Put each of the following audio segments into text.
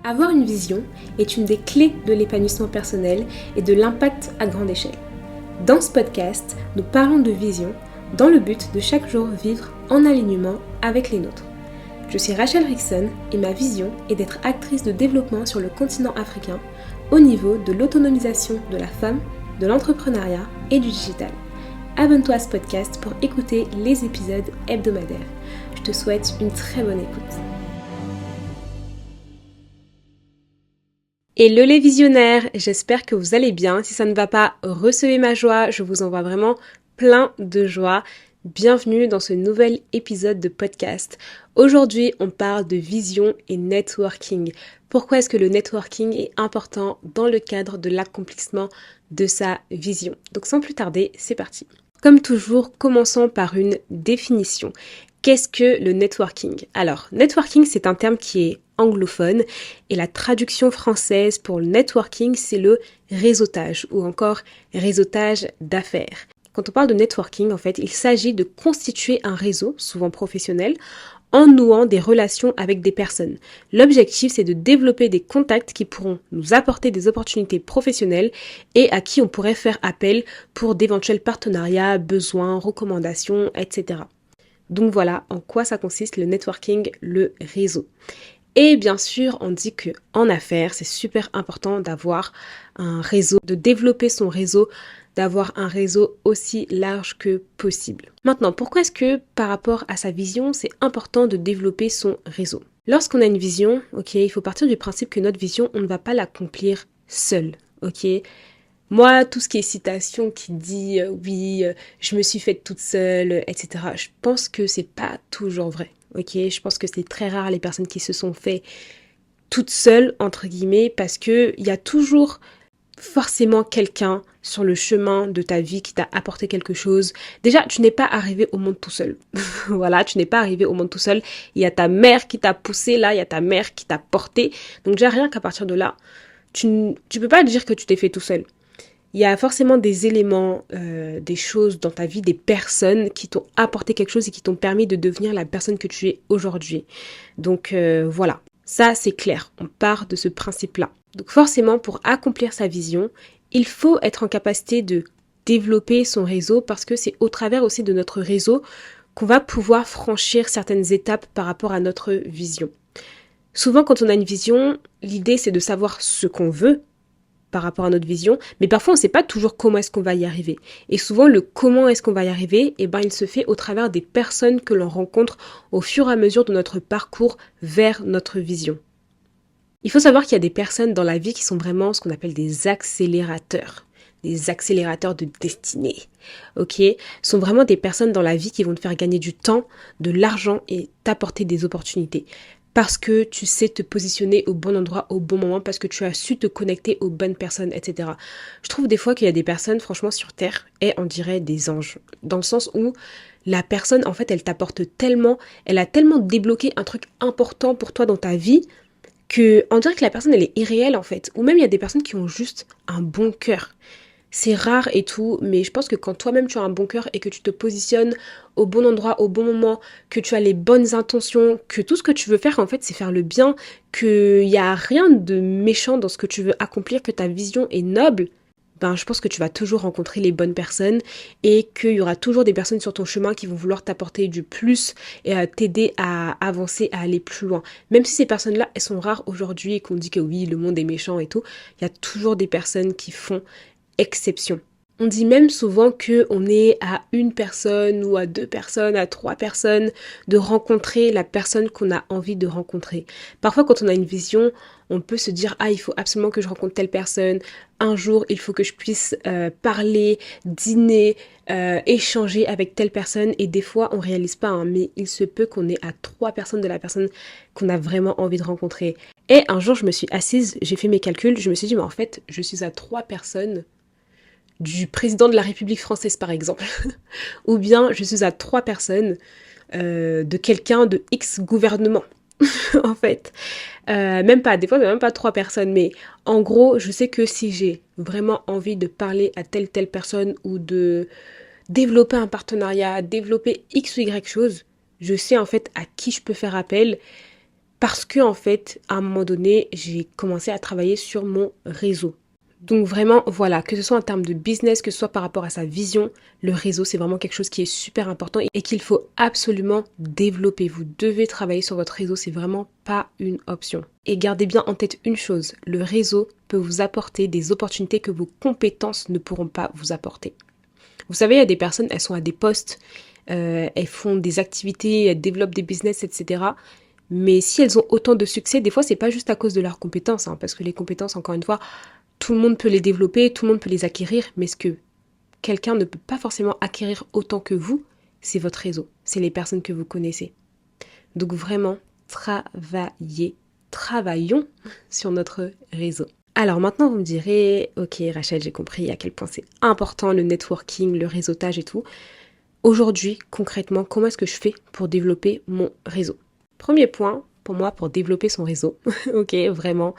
Avoir une vision est une des clés de l'épanouissement personnel et de l'impact à grande échelle. Dans ce podcast, nous parlons de vision dans le but de chaque jour vivre en alignement avec les nôtres. Je suis Rachel Rickson et ma vision est d'être actrice de développement sur le continent africain au niveau de l'autonomisation de la femme, de l'entrepreneuriat et du digital. Abonne-toi à ce podcast pour écouter les épisodes hebdomadaires. Je te souhaite une très bonne écoute. Hello les visionnaires, j'espère que vous allez bien. Si ça ne va pas, recevez ma joie, je vous envoie vraiment plein de joie. Bienvenue dans ce nouvel épisode de podcast. Aujourd'hui, on parle de vision et networking. Pourquoi est-ce que le networking est important dans le cadre de l'accomplissement de sa vision? Donc sans plus tarder, c'est parti. Comme toujours, commençons par une définition. Qu'est-ce que le networking? Alors, networking, c'est un terme qui est anglophone et la traduction française pour le networking, c'est le réseautage ou encore réseautage d'affaires. Quand on parle de networking, en fait, il s'agit de constituer un réseau, souvent professionnel, en nouant des relations avec des personnes. L'objectif, c'est de développer des contacts qui pourront nous apporter des opportunités professionnelles et à qui on pourrait faire appel pour d'éventuels partenariats, besoins, recommandations, etc. Donc voilà en quoi ça consiste le networking, le réseau. Et bien sûr, on dit qu'en affaires, c'est super important d'avoir un réseau, de développer son réseau, d'avoir un réseau aussi large que possible. Maintenant, pourquoi est-ce que par rapport à sa vision, c'est important de développer son réseau? Lorsqu'on a une vision, il faut partir du principe que notre vision, on ne va pas l'accomplir seul, Moi, tout ce qui est citation qui dit je me suis faite toute seule, etc. Je pense que c'est pas toujours vrai. Je pense que c'est très rare les personnes qui se sont fait toutes seules, entre guillemets, parce que il y a toujours forcément quelqu'un sur le chemin de ta vie qui t'a apporté quelque chose. Déjà, tu n'es pas arrivé au monde tout seul. Voilà, tu n'es pas arrivé au monde tout seul. Il y a ta mère qui t'a poussé là, il y a ta mère qui t'a porté. Donc déjà, rien qu'à partir de là, tu peux pas dire que tu t'es fait tout seul. Il y a forcément des éléments, des choses dans ta vie, des personnes qui t'ont apporté quelque chose et qui t'ont permis de devenir la personne que tu es aujourd'hui. Donc voilà, ça c'est clair, on part de ce principe-là. Donc forcément, pour accomplir sa vision, il faut être en capacité de développer son réseau parce que c'est au travers aussi de notre réseau qu'on va pouvoir franchir certaines étapes par rapport à notre vision. Souvent, quand on a une vision, l'idée c'est de savoir ce qu'on veut par rapport à notre vision, mais parfois on ne sait pas toujours comment est-ce qu'on va y arriver. Et souvent le comment est-ce qu'on va y arriver, il se fait au travers des personnes que l'on rencontre au fur et à mesure de notre parcours vers notre vision. Il faut savoir qu'il y a des personnes dans la vie qui sont vraiment ce qu'on appelle des accélérateurs de destinée, sont vraiment des personnes dans la vie qui vont te faire gagner du temps, de l'argent et t'apporter des opportunités. Parce que tu sais te positionner au bon endroit, au bon moment, parce que tu as su te connecter aux bonnes personnes, etc. Je trouve des fois qu'il y a des personnes, franchement, sur Terre, et on dirait des anges. Dans le sens où la personne, en fait, elle t'apporte tellement, elle a tellement débloqué un truc important pour toi dans ta vie, que on dirait que la personne, elle est irréelle, en fait. Ou même, il y a des personnes qui ont juste un bon cœur. C'est rare et tout, mais je pense que quand toi-même tu as un bon cœur et que tu te positionnes au bon endroit, au bon moment, que tu as les bonnes intentions, que tout ce que tu veux faire en fait c'est faire le bien, qu'il n'y a rien de méchant dans ce que tu veux accomplir, que ta vision est noble, je pense que tu vas toujours rencontrer les bonnes personnes et qu'il y aura toujours des personnes sur ton chemin qui vont vouloir t'apporter du plus et t'aider à avancer, à aller plus loin. Même si ces personnes-là, elles sont rares aujourd'hui et qu'on dit que oui, le monde est méchant et tout, il y a toujours des personnes qui font exception. On dit même souvent qu'on est à une personne ou à 2 personnes, à 3 personnes de rencontrer la personne qu'on a envie de rencontrer. Parfois quand on a une vision, on peut se dire il faut absolument que je rencontre telle personne, un jour il faut que je puisse parler, dîner, échanger avec telle personne et des fois on réalise pas, mais il se peut qu'on ait à 3 personnes de la personne qu'on a vraiment envie de rencontrer. Et un jour je me suis assise, j'ai fait mes calculs, je me suis dit mais en fait je suis à 3 personnes du président de la République française par exemple, ou bien je suis à 3 personnes de quelqu'un de X gouvernement, en fait. Même pas, des fois c'est même pas 3 personnes, mais en gros je sais que si j'ai vraiment envie de parler à telle personne ou de développer un partenariat, développer X ou Y chose, je sais en fait à qui je peux faire appel parce que en fait, à un moment donné, j'ai commencé à travailler sur mon réseau. Donc vraiment, voilà, que ce soit en termes de business, que ce soit par rapport à sa vision, le réseau, c'est vraiment quelque chose qui est super important et qu'il faut absolument développer. Vous devez travailler sur votre réseau, c'est vraiment pas une option. Et gardez bien en tête une chose, le réseau peut vous apporter des opportunités que vos compétences ne pourront pas vous apporter. Vous savez, il y a des personnes, elles sont à des postes, elles font des activités, elles développent des business, etc. Mais si elles ont autant de succès, des fois, c'est pas juste à cause de leurs compétences, parce que les compétences, encore une fois, tout le monde peut les développer, tout le monde peut les acquérir, mais ce que quelqu'un ne peut pas forcément acquérir autant que vous, c'est votre réseau, c'est les personnes que vous connaissez. Donc vraiment, travaillons sur notre réseau. Alors maintenant, vous me direz, ok Rachel, j'ai compris à quel point c'est important le networking, le réseautage et tout. Aujourd'hui, concrètement, comment est-ce que je fais pour développer mon réseau ? Premier point, pour moi, pour développer son réseau, ok, vraiment,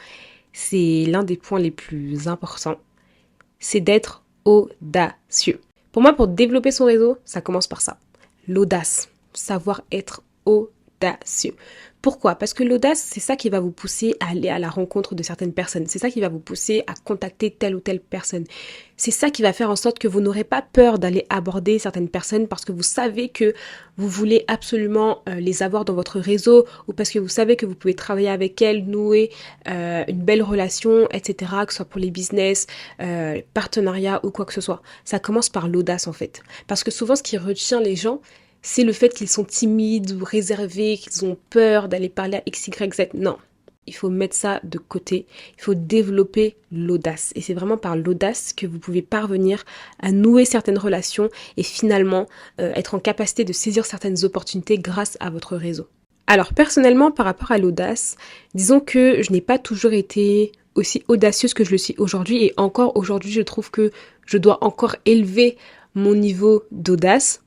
c'est l'un des points les plus importants, c'est d'être audacieux. Pour moi, pour développer son réseau, ça commence par ça. L'audace, savoir être audacieux. Pourquoi ? Parce que l'audace, c'est ça qui va vous pousser à aller à la rencontre de certaines personnes. C'est ça qui va vous pousser à contacter telle ou telle personne. C'est ça qui va faire en sorte que vous n'aurez pas peur d'aller aborder certaines personnes parce que vous savez que vous voulez absolument les avoir dans votre réseau ou parce que vous savez que vous pouvez travailler avec elles, nouer une belle relation, etc. Que ce soit pour les business, partenariats ou quoi que ce soit. Ça commence par l'audace en fait. Parce que souvent, ce qui retient les gens, c'est le fait qu'ils sont timides ou réservés, qu'ils ont peur d'aller parler à X, Y, Z. Non, il faut mettre ça de côté. Il faut développer l'audace. Et c'est vraiment par l'audace que vous pouvez parvenir à nouer certaines relations et finalement être en capacité de saisir certaines opportunités grâce à votre réseau. Alors personnellement, par rapport à l'audace, disons que je n'ai pas toujours été aussi audacieuse que je le suis aujourd'hui. Et encore aujourd'hui, je trouve que je dois encore élever mon niveau d'audace.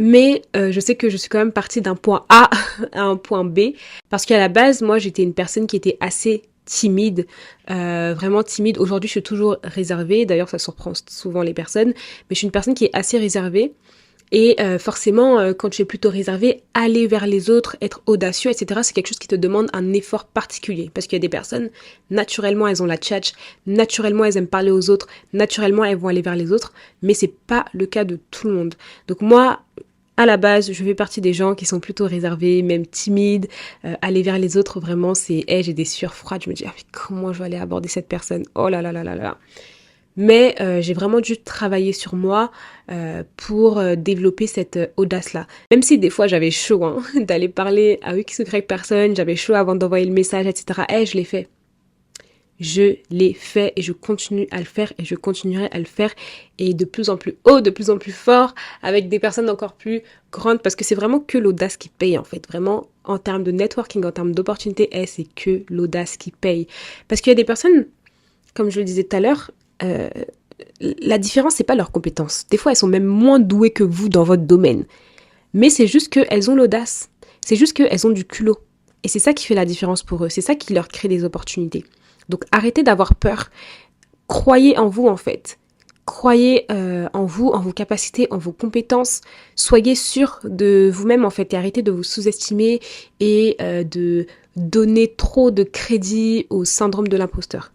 Mais je sais que je suis quand même partie d'un point A à un point B. Parce qu'à la base, moi, j'étais une personne qui était assez timide, vraiment timide. Aujourd'hui, je suis toujours réservée. D'ailleurs, ça surprend souvent les personnes. Mais je suis une personne qui est assez réservée. Et forcément, quand tu es plutôt réservé, aller vers les autres, être audacieux, etc., c'est quelque chose qui te demande un effort particulier. Parce qu'il y a des personnes, naturellement, elles ont la tchatch, naturellement, elles aiment parler aux autres, naturellement, elles vont aller vers les autres, mais c'est pas le cas de tout le monde. Donc moi, à la base, je fais partie des gens qui sont plutôt réservés, même timides. Aller vers les autres, vraiment, c'est j'ai des sueurs froides. Je me dis, mais comment je vais aller aborder cette personne ? Oh là là là là là. Mais j'ai vraiment dû travailler sur moi pour développer cette audace-là. Même si des fois j'avais chaud d'aller parler à X ou Y personne, j'avais chaud avant d'envoyer le message, etc. Je l'ai fait. Je l'ai fait et je continue à le faire et je continuerai à le faire et de plus en plus haut, de plus en plus fort, avec des personnes encore plus grandes parce que c'est vraiment que l'audace qui paye en fait. Vraiment, en termes de networking, en termes d'opportunités, c'est que l'audace qui paye. Parce qu'il y a des personnes, comme je le disais tout à l'heure, la différence, c'est pas leurs compétences. Des fois, elles sont même moins douées que vous dans votre domaine. Mais c'est juste qu'elles ont l'audace. C'est juste qu'elles ont du culot. Et c'est ça qui fait la différence pour eux. C'est ça qui leur crée des opportunités. Donc, arrêtez d'avoir peur. Croyez en vous, en fait. Croyez en vous, en vos capacités, en vos compétences. Soyez sûr de vous-même, en fait. Et arrêtez de vous sous-estimer et de donner trop de crédit au syndrome de l'imposteur.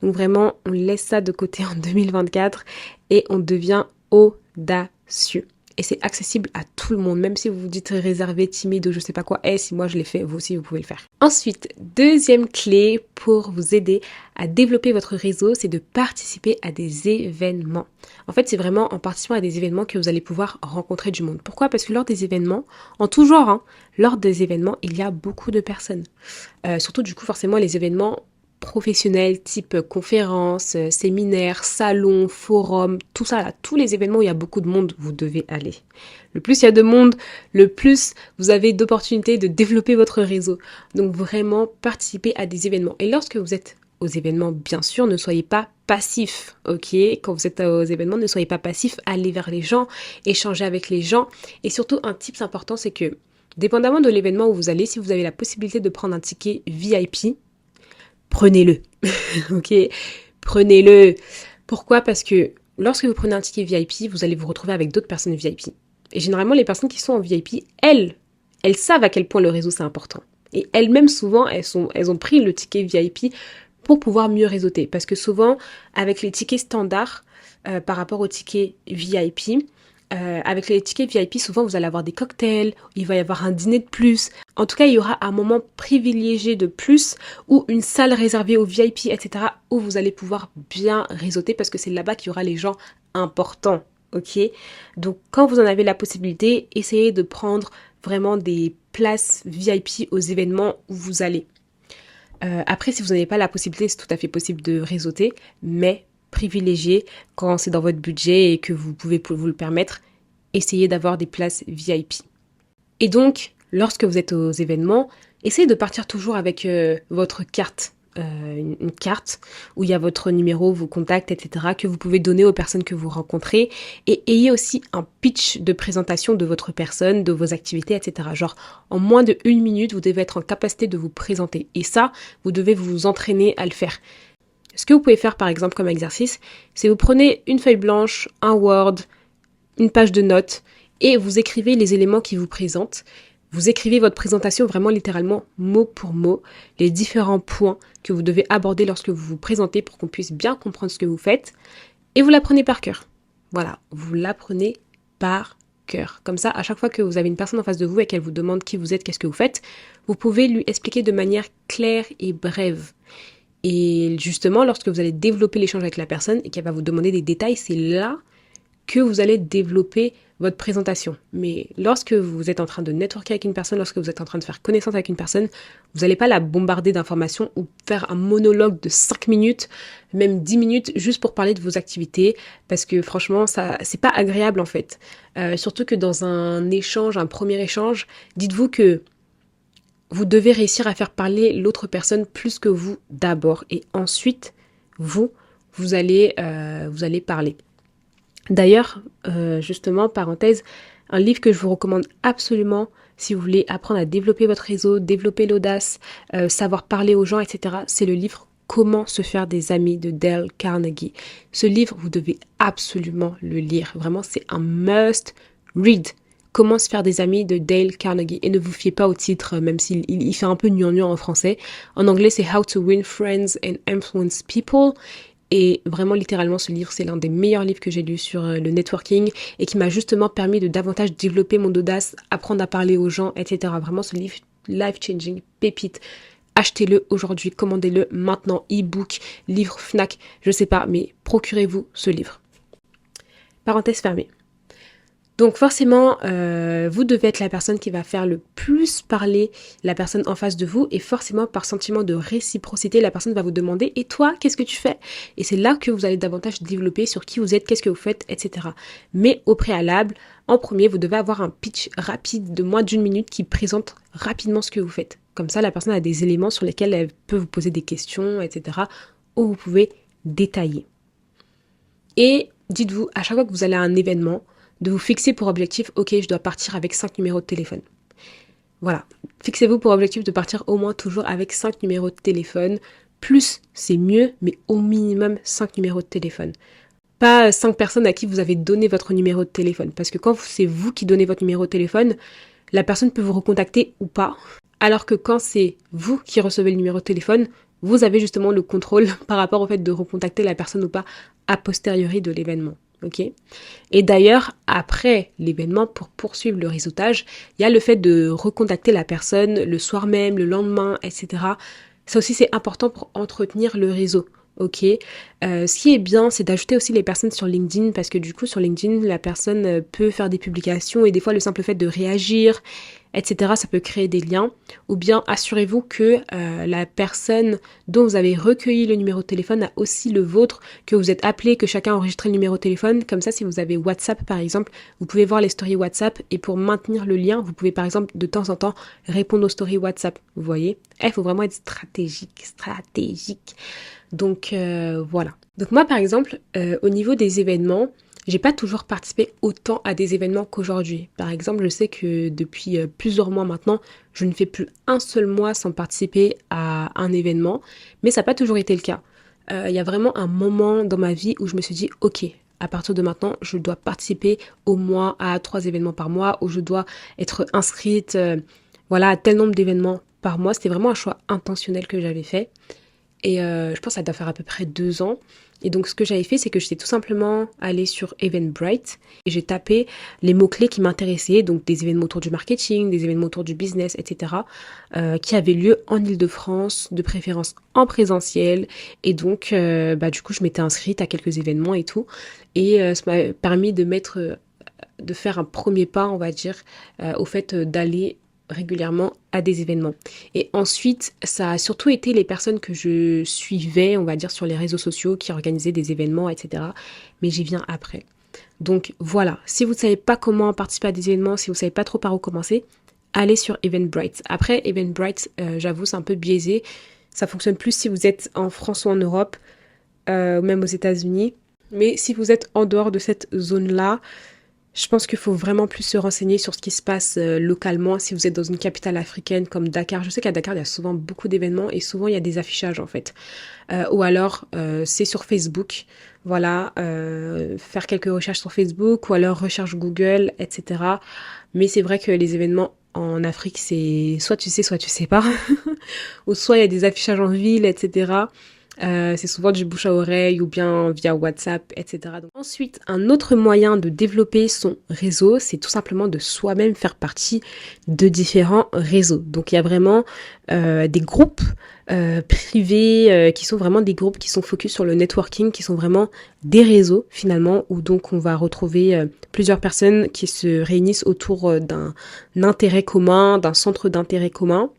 Donc vraiment, on laisse ça de côté en 2024 et on devient audacieux. Et c'est accessible à tout le monde, même si vous vous dites réservé, timide ou je sais pas quoi. Si moi je l'ai fait, vous aussi vous pouvez le faire. Ensuite, deuxième clé pour vous aider à développer votre réseau, c'est de participer à des événements. En fait, c'est vraiment en participant à des événements que vous allez pouvoir rencontrer du monde. Pourquoi ? Parce que lors des événements, en tout genre, lors des événements, il y a beaucoup de personnes. Surtout du coup, forcément, les événements professionnels type conférences, séminaires, salons, forums, tout ça là, tous les événements où il y a beaucoup de monde, vous devez aller. Le plus il y a de monde, le plus vous avez d'opportunités de développer votre réseau. Donc vraiment, participez à des événements. Et lorsque vous êtes aux événements, bien sûr, ne soyez pas passif, ok ? Quand vous êtes aux événements, ne soyez pas passif, allez vers les gens, échangez avec les gens. Et surtout, un tip important, c'est que, dépendamment de l'événement où vous allez, si vous avez la possibilité de prendre un ticket VIP, prenez-le, ok ? Prenez-le. Pourquoi ? Parce que lorsque vous prenez un ticket VIP, vous allez vous retrouver avec d'autres personnes VIP. Et généralement, les personnes qui sont en VIP, elles savent à quel point le réseau c'est important. Et elles-mêmes, souvent, elles ont pris le ticket VIP pour pouvoir mieux réseauter. Parce que souvent, avec les tickets standards, par rapport aux tickets VIP, avec les tickets VIP, souvent vous allez avoir des cocktails, il va y avoir un dîner de plus. En tout cas, il y aura un moment privilégié de plus ou une salle réservée aux VIP, etc. où vous allez pouvoir bien réseauter parce que c'est là-bas qu'il y aura les gens importants. Ok? Donc, quand vous en avez la possibilité, essayez de prendre vraiment des places VIP aux événements où vous allez. Après, si vous n'avez pas la possibilité, c'est tout à fait possible de réseauter, mais privilégiez quand c'est dans votre budget et que vous pouvez vous le permettre, essayez d'avoir des places VIP. Et donc, lorsque vous êtes aux événements, essayez de partir toujours avec votre carte, une carte où il y a votre numéro, vos contacts, etc., que vous pouvez donner aux personnes que vous rencontrez. Et ayez aussi un pitch de présentation de votre personne, de vos activités, etc. Genre, en moins de 1 minute, vous devez être en capacité de vous présenter. Et ça, vous devez vous entraîner à le faire. Ce que vous pouvez faire par exemple comme exercice, c'est vous prenez une feuille blanche, un Word, une page de notes et vous écrivez les éléments qui vous présentent. Vous écrivez votre présentation vraiment littéralement mot pour mot, les différents points que vous devez aborder lorsque vous vous présentez pour qu'on puisse bien comprendre ce que vous faites et vous l'apprenez par cœur. Voilà, vous l'apprenez par cœur. Comme ça, à chaque fois que vous avez une personne en face de vous et qu'elle vous demande qui vous êtes, qu'est-ce que vous faites, vous pouvez lui expliquer de manière claire et brève. Et justement, lorsque vous allez développer l'échange avec la personne et qu'elle va vous demander des détails, c'est là que vous allez développer votre présentation. Mais lorsque vous êtes en train de networker avec une personne, lorsque vous êtes en train de faire connaissance avec une personne, vous n'allez pas la bombarder d'informations ou faire un monologue de 5 minutes, même 10 minutes, juste pour parler de vos activités, parce que franchement, ça, c'est pas agréable en fait. Surtout que dans un échange, un premier échange, dites-vous que vous devez réussir à faire parler l'autre personne plus que vous d'abord. Et ensuite, vous allez parler. D'ailleurs, justement, parenthèse, un livre que je vous recommande absolument si vous voulez apprendre à développer votre réseau, développer l'audace, savoir parler aux gens, etc., c'est le livre Comment se faire des amis de Dale Carnegie. Ce livre, vous devez absolument le lire. Vraiment, c'est un must read. Comment se faire des amis de Dale Carnegie. Et ne vous fiez pas au titre, même s'il fait un peu gnangnan en français. En anglais, c'est How to Win Friends and Influence People. Et vraiment, littéralement, ce livre, c'est l'un des meilleurs livres que j'ai lus sur le networking et qui m'a justement permis de davantage développer mon audace, apprendre à parler aux gens, etc. Vraiment, ce livre, life-changing, pépite. Achetez-le aujourd'hui, commandez-le maintenant, e-book, livre Fnac, je sais pas, mais procurez-vous ce livre. Parenthèse fermée. Donc forcément, vous devez être la personne qui va faire le plus parler la personne en face de vous et forcément par sentiment de réciprocité, la personne va vous demander « Et toi, qu'est-ce que tu fais ?» Et c'est là que vous allez davantage développer sur qui vous êtes, qu'est-ce que vous faites, etc. Mais au préalable, en premier, vous devez avoir un pitch rapide de moins d'1 minute qui présente rapidement ce que vous faites. Comme ça, la personne a des éléments sur lesquels elle peut vous poser des questions, etc. où vous pouvez détailler. Et dites-vous, à chaque fois que vous allez à un événement, de vous fixer pour objectif, ok, je dois partir avec 5 numéros de téléphone. Voilà, fixez-vous pour objectif de partir au moins toujours avec 5 numéros de téléphone. Plus, c'est mieux, mais au minimum 5 numéros de téléphone. Pas 5 personnes à qui vous avez donné votre numéro de téléphone. Parce que quand c'est vous qui donnez votre numéro de téléphone, la personne peut vous recontacter ou pas. Alors que quand c'est vous qui recevez le numéro de téléphone, vous avez justement le contrôle par rapport au fait de recontacter la personne ou pas a posteriori de l'événement. Ok. Et d'ailleurs, après l'événement, pour poursuivre le réseautage, il y a le fait de recontacter la personne le soir même, le lendemain, etc. Ça aussi, c'est important pour entretenir le réseau. Ok. Ce qui est bien, c'est d'ajouter aussi les personnes sur LinkedIn parce que du coup, sur LinkedIn, la personne peut faire des publications et des fois, le simple fait de réagir, etc., ça peut créer des liens. Ou bien, assurez-vous que la personne dont vous avez recueilli le numéro de téléphone a aussi le vôtre, que vous êtes appelé, que chacun a enregistré le numéro de téléphone. Comme ça, si vous avez WhatsApp, par exemple, vous pouvez voir les stories WhatsApp et pour maintenir le lien, vous pouvez, par exemple, de temps en temps, répondre aux stories WhatsApp. Vous voyez ? Il faut vraiment être stratégique. Donc, voilà. Donc moi, par exemple, au niveau des événements, j'ai pas toujours participé autant à des événements qu'aujourd'hui. Par exemple, je sais que depuis plusieurs mois maintenant, je ne fais plus un seul mois sans participer à un événement, mais ça n'a pas toujours été le cas. Il y a vraiment un moment dans ma vie où je me suis dit, ok, à partir de maintenant, je dois participer au moins à 3 événements par mois, où je dois être inscrite à tel nombre d'événements par mois. C'était vraiment un choix intentionnel que j'avais fait. Et je pense que ça doit faire à peu près 2 ans. Et donc ce que j'avais fait, c'est que j'étais tout simplement allée sur Eventbrite et j'ai tapé les mots-clés qui m'intéressaient, donc des événements autour du marketing, des événements autour du business, etc., qui avaient lieu en Île-de-France, de préférence en présentiel. Et donc, du coup, je m'étais inscrite à quelques événements et tout. Et ça m'a permis de faire un premier pas, on va dire, au fait d'aller régulièrement à des événements. Et ensuite, ça a surtout été les personnes que je suivais, on va dire, sur les réseaux sociaux qui organisaient des événements, etc. Mais j'y viens après. Donc voilà, si vous ne savez pas comment participer à des événements, si vous ne savez pas trop par où commencer, allez sur Eventbrite. Après, Eventbrite, j'avoue, c'est un peu biaisé. Ça fonctionne plus si vous êtes en France ou en Europe, ou même aux États-Unis. Mais si vous êtes en dehors de cette zone-là, je pense qu'il faut vraiment plus se renseigner sur ce qui se passe localement si vous êtes dans une capitale africaine comme Dakar. Je sais qu'à Dakar, il y a souvent beaucoup d'événements et souvent il y a des affichages en fait. Ou alors c'est sur Facebook. Voilà, faire quelques recherches sur Facebook ou alors recherche Google, etc. Mais c'est vrai que les événements en Afrique, c'est soit tu sais pas. Ou soit il y a des affichages en ville, etc. C'est souvent du bouche à oreille ou bien via WhatsApp, etc. Donc, ensuite, un autre moyen de développer son réseau, c'est tout simplement de soi-même faire partie de différents réseaux. Donc il y a vraiment des groupes privés qui sont vraiment des groupes qui sont focus sur le networking, qui sont vraiment des réseaux finalement, où donc on va retrouver plusieurs personnes qui se réunissent autour d'un intérêt commun, d'un centre d'intérêt commun.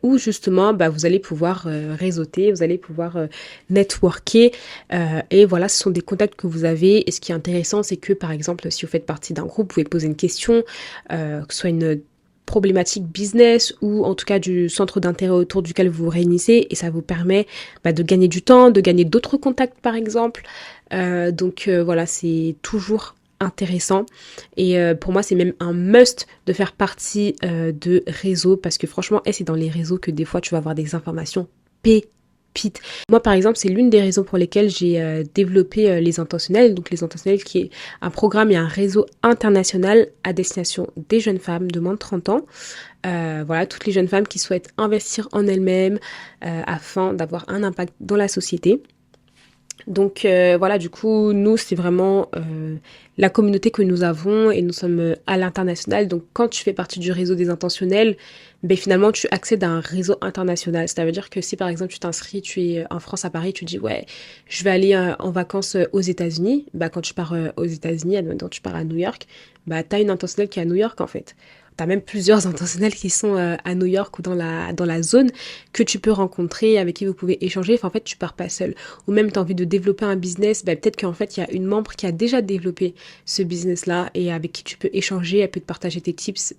Où justement vous allez pouvoir réseauter, vous allez pouvoir networker et voilà, ce sont des contacts que vous avez. Et ce qui est intéressant, c'est que par exemple si vous faites partie d'un groupe, vous pouvez poser une question, que ce soit une problématique business ou en tout cas du centre d'intérêt autour duquel vous vous réunissez, et ça vous permet de gagner du temps, de gagner d'autres contacts par exemple. Donc voilà, c'est toujours intéressant et pour moi c'est même un must de faire partie de réseaux, parce que franchement c'est dans les réseaux que des fois tu vas avoir des informations pépites. Moi par exemple, c'est l'une des raisons pour lesquelles j'ai développé Les Intentionnels. Donc Les Intentionnels qui est un programme et un réseau international à destination des jeunes femmes de moins de 30 ans. Voilà, toutes les jeunes femmes qui souhaitent investir en elles-mêmes afin d'avoir un impact dans la société. Donc voilà, du coup, nous, c'est vraiment la communauté que nous avons et nous sommes à l'international. Donc quand tu fais partie du réseau des intentionnels, finalement, tu accèdes à un réseau international. Ça veut dire que si par exemple tu t'inscris, tu es en France à Paris, tu dis ouais, je vais aller en vacances aux États-Unis. Quand tu pars aux États-Unis, admettons tu pars à New York, t'as une intentionnelle qui est à New York en fait. T'as même plusieurs intentionnels qui sont à New York ou dans la zone que tu peux rencontrer, avec qui vous pouvez échanger. Enfin, en fait, tu pars pas seul. Ou même tu as envie de développer un business, peut-être qu'en fait, il y a une membre qui a déjà développé ce business-là et avec qui tu peux échanger, elle peut te partager des tips,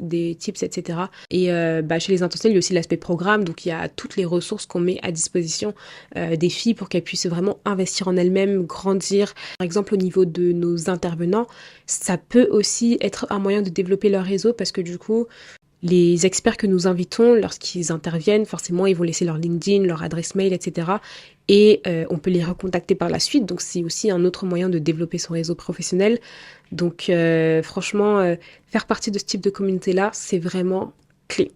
etc. Et chez les intentionnels, il y a aussi l'aspect programme. Donc, il y a toutes les ressources qu'on met à disposition des filles pour qu'elles puissent vraiment investir en elles-mêmes, grandir. Par exemple, au niveau de nos intervenants, ça peut aussi être un moyen de développer leur réseau, parce que du coup, les experts que nous invitons, lorsqu'ils interviennent, forcément, ils vont laisser leur LinkedIn, leur adresse mail, etc. Et on peut les recontacter par la suite. Donc, c'est aussi un autre moyen de développer son réseau professionnel. Donc, franchement, faire partie de ce type de communauté-là, c'est vraiment clé.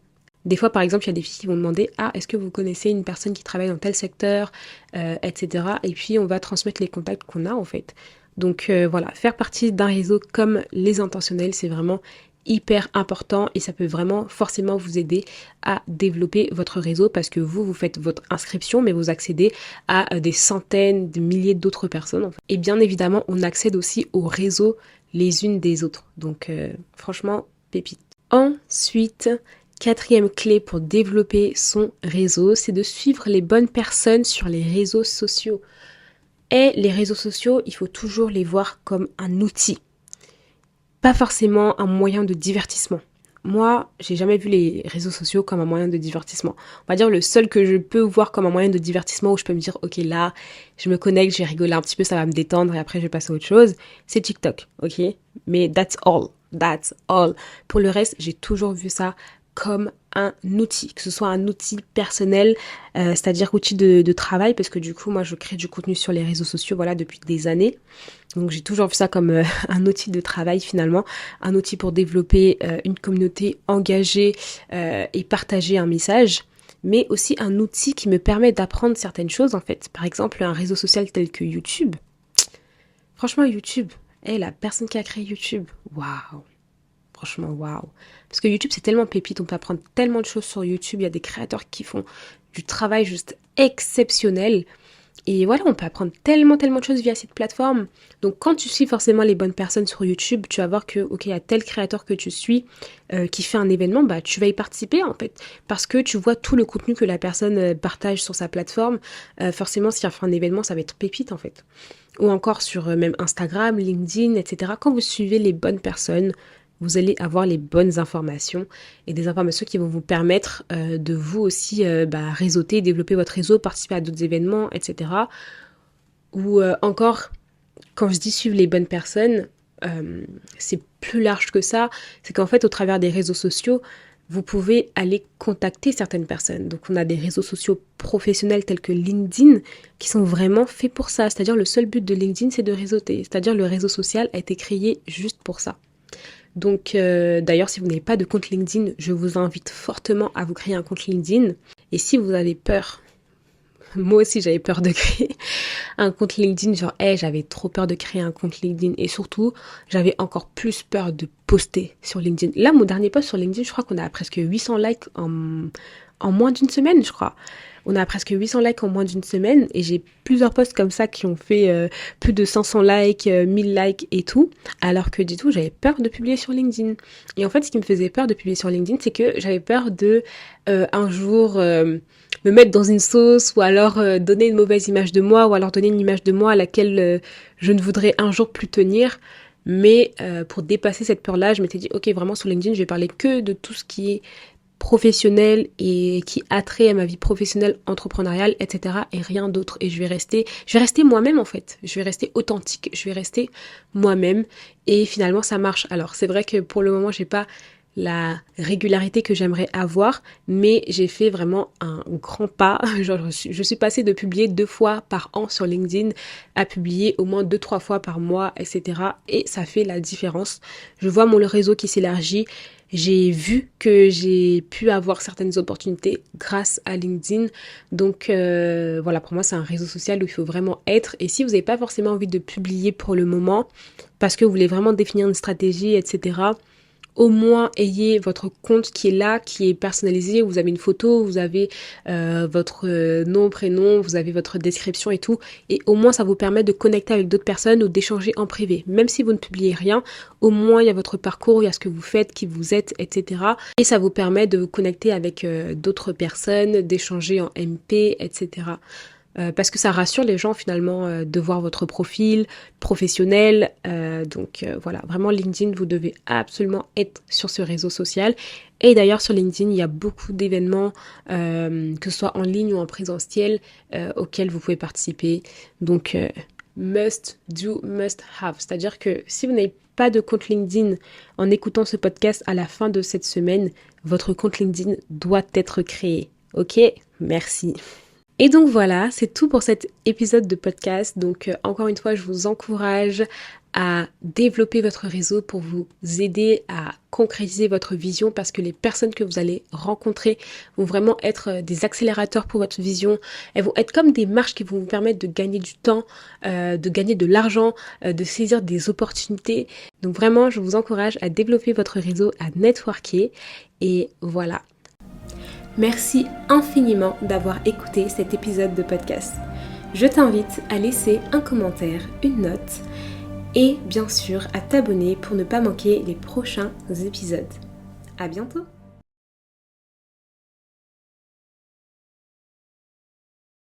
Des fois, par exemple, il y a des filles qui vont demander « Ah, est-ce que vous connaissez une personne qui travaille dans tel secteur etc. » Et puis, on va transmettre les contacts qu'on a, en fait. Donc, voilà, faire partie d'un réseau comme Les Intentionnels, c'est vraiment hyper important et ça peut vraiment forcément vous aider à développer votre réseau, parce que vous faites votre inscription mais vous accédez à des centaines, de milliers d'autres personnes en fait. Et bien évidemment on accède aussi au réseau les unes des autres, donc franchement pépite. Ensuite, quatrième clé pour développer son réseau, c'est de suivre les bonnes personnes sur les réseaux sociaux. Et les réseaux sociaux, il faut toujours les voir comme un outil, pas forcément un moyen de divertissement. Moi, j'ai jamais vu les réseaux sociaux comme un moyen de divertissement. On va dire le seul que je peux voir comme un moyen de divertissement où je peux me dire ok, là, je me connecte, je vais rigoler un petit peu, ça va me détendre et après je vais passer à autre chose, c'est TikTok, ok? Mais that's all. Pour le reste, j'ai toujours vu ça comme un outil, que ce soit un outil personnel, c'est-à-dire outil de travail, parce que du coup, moi, je crée du contenu sur les réseaux sociaux, voilà, depuis des années. Donc, j'ai toujours vu ça comme un outil de travail, finalement, un outil pour développer une communauté engagée et partager un message, mais aussi un outil qui me permet d'apprendre certaines choses, en fait. Par exemple, un réseau social tel que YouTube. Franchement, YouTube, la personne qui a créé YouTube, waouh! Franchement, waouh. Parce que YouTube, c'est tellement pépite, on peut apprendre tellement de choses sur YouTube. Il y a des créateurs qui font du travail juste exceptionnel. Et voilà, on peut apprendre tellement de choses via cette plateforme. Donc, quand tu suis forcément les bonnes personnes sur YouTube, tu vas voir que, ok, il y a tel créateur que tu suis qui fait un événement, bah, tu vas y participer en fait. Parce que tu vois tout le contenu que la personne partage sur sa plateforme. Forcément, si elle fait un événement, ça va être pépite en fait. Ou encore sur même Instagram, LinkedIn, etc. Quand vous suivez les bonnes personnes, vous allez avoir les bonnes informations et des informations qui vont vous permettre de vous aussi réseauter, développer votre réseau, participer à d'autres événements, etc. Ou encore, quand je dis suivre les bonnes personnes, c'est plus large que ça. C'est qu'en fait, au travers des réseaux sociaux, vous pouvez aller contacter certaines personnes. Donc, on a des réseaux sociaux professionnels tels que LinkedIn qui sont vraiment faits pour ça. C'est-à-dire, le seul but de LinkedIn, c'est de réseauter. C'est-à-dire, le réseau social a été créé juste pour ça. Donc d'ailleurs, si vous n'avez pas de compte LinkedIn, je vous invite fortement à vous créer un compte LinkedIn. Et si vous avez peur, moi aussi j'avais peur de créer un compte LinkedIn, genre j'avais trop peur de créer un compte LinkedIn et surtout j'avais encore plus peur de poster sur LinkedIn. Là, mon dernier post sur LinkedIn, je crois qu'on a presque 800 likes en moins d'une semaine, je crois. On a presque 800 likes en moins d'une semaine et j'ai plusieurs posts comme ça qui ont fait plus de 500 likes, 1000 likes et tout. Alors que du tout, j'avais peur de publier sur LinkedIn. Et en fait, ce qui me faisait peur de publier sur LinkedIn, c'est que j'avais peur de un jour me mettre dans une sauce ou alors donner une mauvaise image de moi ou alors donner une image de moi à laquelle je ne voudrais un jour plus tenir. Mais pour dépasser cette peur-là, je m'étais dit, ok, vraiment sur LinkedIn, je vais parler que de tout ce qui est professionnel et qui a trait à ma vie professionnelle, entrepreneuriale, etc. et rien d'autre. Et je vais rester moi-même en fait. Je vais rester authentique, je vais rester moi-même et finalement ça marche. Alors c'est vrai que pour le moment j'ai pas la régularité que j'aimerais avoir, mais j'ai fait vraiment un grand pas. Genre, je suis passée de publier 2 fois par an sur LinkedIn à publier au moins 2-3 fois par mois, etc. Et ça fait la différence. Je vois mon réseau qui s'élargit. J'ai vu que j'ai pu avoir certaines opportunités grâce à LinkedIn. Donc voilà, pour moi c'est un réseau social où il faut vraiment être. Et si vous n'avez pas forcément envie de publier pour le moment, parce que vous voulez vraiment définir une stratégie, etc., au moins ayez votre compte qui est là, qui est personnalisé, vous avez une photo, vous avez votre nom, prénom, vous avez votre description et tout, et au moins ça vous permet de connecter avec d'autres personnes ou d'échanger en privé. Même si vous ne publiez rien, au moins il y a votre parcours, il y a ce que vous faites, qui vous êtes, etc. Et ça vous permet de vous connecter avec d'autres personnes, d'échanger en MP, etc. Parce que ça rassure les gens finalement de voir votre profil professionnel. Donc voilà, vraiment LinkedIn, vous devez absolument être sur ce réseau social. Et d'ailleurs sur LinkedIn, il y a beaucoup d'événements, que ce soit en ligne ou en présentiel, auxquels vous pouvez participer. Donc must do, must have. C'est-à-dire que si vous n'avez pas de compte LinkedIn en écoutant ce podcast à la fin de cette semaine, votre compte LinkedIn doit être créé. Ok? Merci. Et donc voilà, c'est tout pour cet épisode de podcast. Donc encore une fois, je vous encourage à développer votre réseau pour vous aider à concrétiser votre vision parce que les personnes que vous allez rencontrer vont vraiment être des accélérateurs pour votre vision. Elles vont être comme des marches qui vont vous permettre de gagner du temps, de gagner de l'argent, de saisir des opportunités. Donc vraiment, je vous encourage à développer votre réseau, à networker et voilà. Merci infiniment d'avoir écouté cet épisode de podcast. Je t'invite à laisser un commentaire, une note et bien sûr à t'abonner pour ne pas manquer les prochains épisodes. À bientôt!